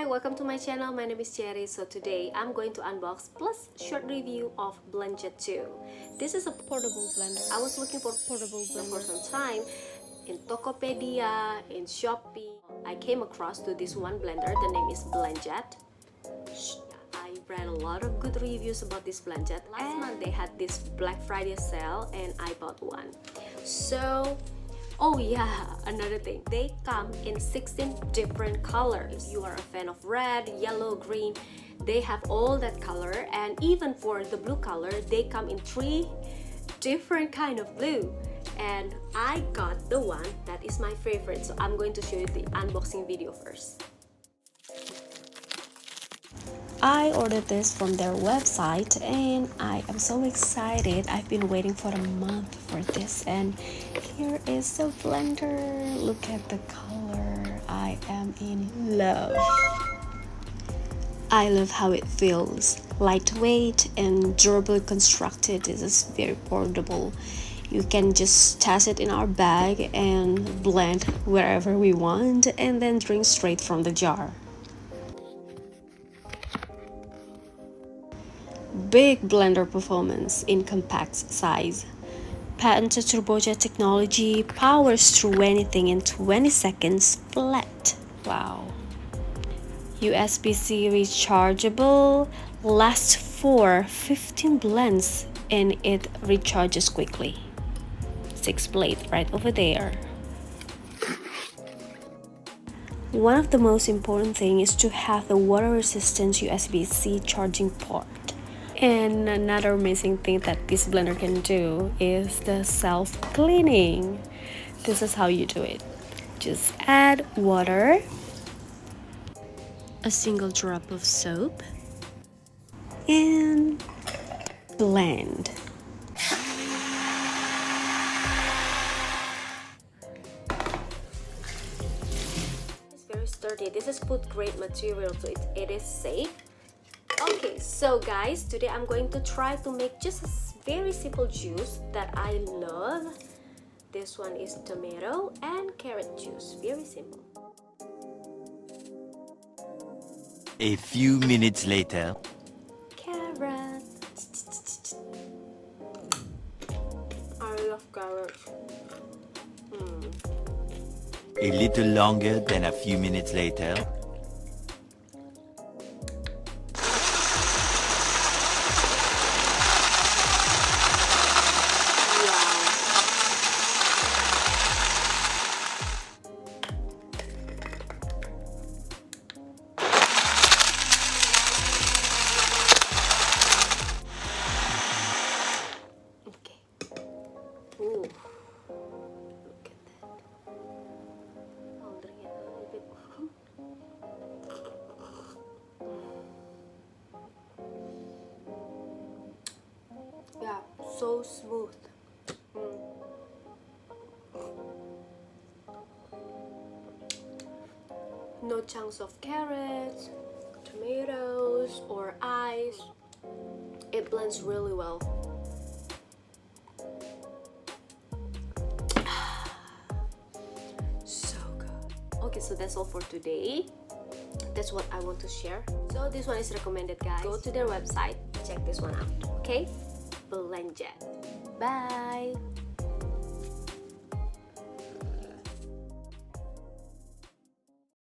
Hi, welcome to my channel. My name is Cherry. So today I'm going to unbox plus short review of Blendjet 2. This is a portable blender. I was looking for portable blender for some time in Tokopedia, in Shopee. I came across to this one blender. The name is Blendjet. I read a lot of good reviews about this Blendjet. Last month they had this Black Friday sale and I bought one. So oh yeah, another thing, they come in 16 different colors. If you are a fan of red, yellow, green, they have all that color. And even for the blue color, they come in 3 different kind of blue. And I got the one that is my favorite, so I'm going to show you the unboxing video first. I ordered this from their website and I am so excited. I've been waiting for a month for this, and here is the blender. Look at the color. I am in love. I love how it feels. Lightweight and durably constructed. This is very portable. You can just toss it in our bag and blend wherever we want and then drink straight from the jar. Big blender performance in compact size. Patented turbojet technology powers through anything in 20 seconds flat. Wow. USB-C rechargeable, lasts for 15 blends and it recharges quickly. 6 blade right over there. One of the most important things is to have the water-resistant USB-C charging port. And another amazing thing that this blender can do is the self-cleaning. This is how you do it. Just add water, a single drop of soap, and blend. It's very sturdy. This is food grade material, so it is safe. Okay, so guys, today I'm going to try to make just a very simple juice that I love. This one is tomato and carrot juice. Very simple. A few minutes later. Carrot. I love carrot. A little longer than a few minutes later. Ooh, look at that. I'll drink it a little bit. Yeah, so smooth. No chunks of carrots, tomatoes, or ice. It blends really well. Okay, so that's all for today. That's what I want to share. So this one is recommended, guys. Go to their website, check this one out. Okay, Blendjet. Bye.